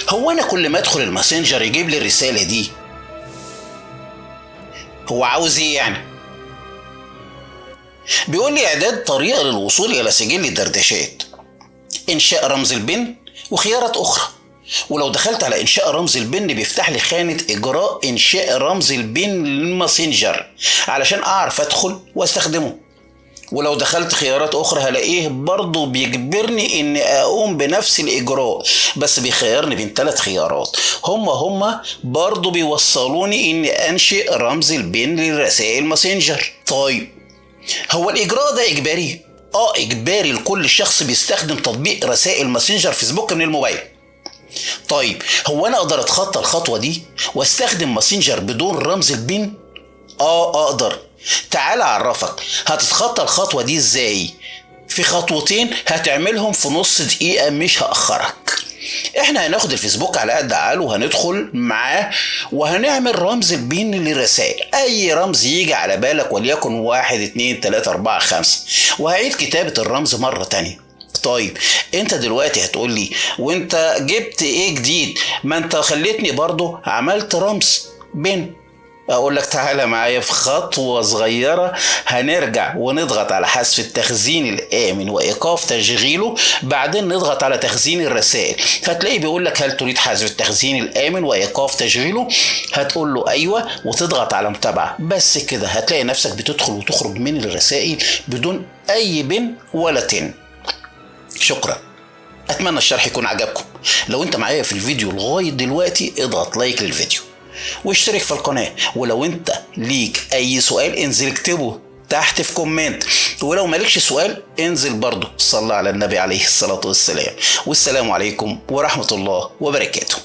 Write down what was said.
هو انا كل ما ادخل الماسنجر يجيب لي الرسالة دي؟ هو عاوز ايه يعني؟ بيقول لي اعداد طريقة للوصول الى سجل الدردشات، انشاء رمز البن وخيارات اخرى. ولو دخلت على انشاء رمز البن بيفتح لي خانة اجراء انشاء رمز البن للماسنجر علشان اعرف ادخل واستخدمه. ولو دخلت خيارات اخرى هلاقيه برضو بيجبرني اني اقوم بنفس الاجراء، بس بيخيرني بين 3 خيارات هما برضو بيوصلوني اني انشئ رمز البن للرسائل ماسنجر. طيب هو الاجراء ده اجباري؟ اجباري لكل شخص بيستخدم تطبيق رسائل ماسنجر فيسبوك من الموبايل. طيب هو انا اقدر اتخطى الخطوة دي واستخدم ماسنجر بدون رمز البن؟ اقدر. تعال اعرفك هتتخطى الخطوة دي ازاي. في خطوتين هتعملهم في نص دقيقة، مش هأخرك. احنا هناخد الفيسبوك على قد عقله وهندخل معاه وهنعمل رمز البن للرسائل، اي رمز يجي على بالك، وليكن 1 2 3 4 5، وهعيد كتابة الرمز مرة تانية. طيب انت دلوقتي هتقول لي وانت جبت ايه جديد؟ ما انت خليتني برضو عملت رمز بن. اقول لك تعالى معايا في خطوة صغيرة، هنرجع ونضغط على حذف التخزين الآمن وإيقاف تشغيله، بعدين نضغط على تخزين الرسائل. هتلاقيه بيقول لك هل تريد حذف التخزين الآمن وإيقاف تشغيله؟ هتقول له أيوة وتضغط على متابعة. بس كده هتلاقي نفسك بتدخل وتخرج من الرسائل بدون أي بن ولا تن. شكرا، أتمنى الشرح يكون عجبكم. لو أنت معايا في الفيديو لغاية دلوقتي اضغط لايك للفيديو واشترك في القناة، ولو انت ليك اي سؤال انزل اكتبه تحت في كومنت، ولو مالكش سؤال انزل برضو صلى على النبي عليه الصلاة والسلام. والسلام عليكم ورحمة الله وبركاته.